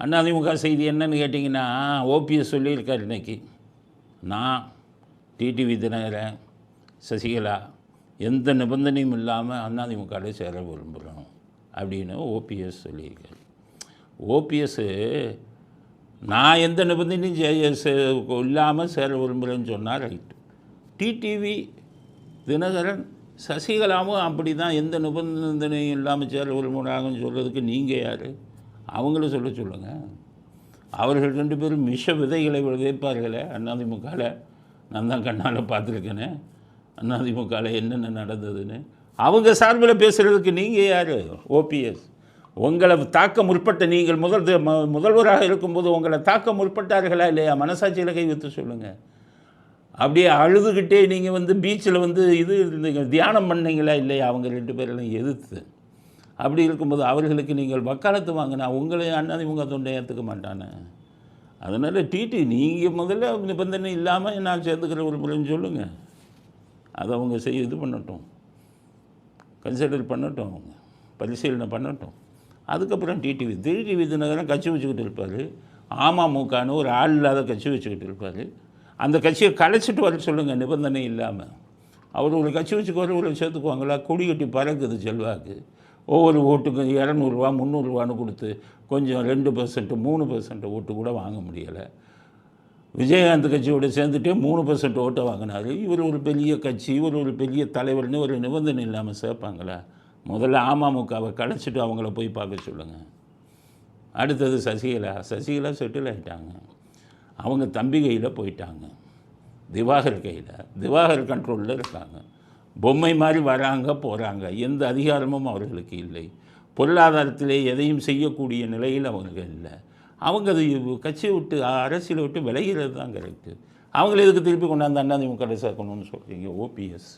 அதிமுக செய்தி என்னன்னு கேட்டிங்கன்னா, ஓபிஎஸ் சொல்லியிருக்கார் இன்றைக்கி, நான் டிடிவி தினகரன், சசிகலா எந்த நிபந்தனையும் இல்லாமல் அதிமுகவில் சேர விரும்புகிறோம் அப்படின்னு ஓபிஎஸ் சொல்லியிருக்கார். ஓபிஎஸ்ஸு நான் எந்த நிபந்தனையும் இல்லாமல் சேர விரும்புகிறேன்னு சொன்னால் ரைட்டு. டிடிவி தினகரன் சசிகலாவும் அப்படி தான் எந்த நிபந்தனையும் இல்லாமல் சேர விரும்புகிறாங்கன்னு சொல்கிறதுக்கு நீங்கள் யார்? அவங்களும் சொல்லுங்கள். அவர்கள் 2 பேரும் விஷ விதைகளை விதைப்பார்களே அதிமுகவில். நான் தான் கண்ணால் பார்த்துருக்கேனே அதிமுகவில் என்னென்ன நடந்ததுன்னு. அவங்க சார்பில் பேசுகிறதுக்கு நீங்கள் யார்? ஓபிஎஸ். உங்களை தாக்க முற்பட்ட நீங்கள் முதல்வராக இருக்கும்போது உங்களை தாக்க முற்பட்டார்களா இல்லையா? மனசாட்சியில் கை வைத்து சொல்லுங்கள். அப்படியே அழுதுகிட்டே நீங்கள் பீச்சில் இருந்தீங்க, தியானம் பண்ணீங்களா இல்லையா? அவங்க 2 பேரெல்லாம் எதிர்த்து. அப்படி இருக்கும்போது அவர்களுக்கு நீங்கள் வக்காலத்து வாங்கினா உங்களை அதிமுக தொண்டை ஏற்றுக்க மாட்டானே. அதனால் நீங்கள் முதல்ல நிபந்தனை இல்லாமல் நான் சேர்ந்துக்கிற விரும்புகிறேன்னு சொல்லுங்கள். அதை அவங்க இது பண்ணட்டும், கன்சிடர் பண்ணட்டும், அவங்க பரிசீலனை பண்ணட்டும். அதுக்கப்புறம் டிடிவி தினகரன் கட்சி வச்சுக்கிட்டு இருப்பார். அமமுகன்னு ஒரு ஆள் இல்லாத கட்சி வச்சுக்கிட்டு இருப்பார். அந்த கட்சியை கலைச்சிட்டு வர சொல்லுங்கள் நிபந்தனை இல்லாமல். அவர் ஒரு கட்சி வச்சுக்குவார், ஒரு சேர்த்துக்குவாங்களா? கொடி கட்டி பறக்குது செல்வாக்கு. ஒவ்வொரு ஓட்டுக்கும் 200 ரூபா 300 ரூபான்னு கொடுத்து கொஞ்சம் 2% 3% ஓட்டு கூட வாங்க முடியலை. விஜயகாந்த் கட்சியோடு சேர்ந்துட்டே 3% ஓட்டை வாங்கினார். இவர் ஒரு பெரிய கட்சி, இவர் ஒரு பெரிய தலைவர்னு ஒரு நிபந்தனை இல்லாமல் சேர்ப்பாங்களா? முதல்ல அமமுகவை கலைச்சிட்டு அவங்கள போய் பார்க்க சொல்லுங்கள். அடுத்தது சசிகலா செட்டில் ஆகிட்டாங்க. அவங்க தம்பி கையில் போயிட்டாங்க, திவாகர் கையில். திவாகர் கண்ட்ரோலில் இருக்காங்க. பொம்மை மாதிரி வராங்க போகிறாங்க. எந்த அதிகாரமும் அவர்களுக்கு இல்லை. பொருளாதாரத்திலே எதையும் செய்யக்கூடிய நிலையில் அவங்க இல்லை. அவங்க அது கட்சியை விட்டு அரசியலை விட்டு விலகிறது தான் கரெக்டு. அவங்கள எதுக்கு திருப்பி கொண்டாந்து அதிமுக சேர்க்கணும்னு சொல்கிறீங்க ஓபிஎஸ்?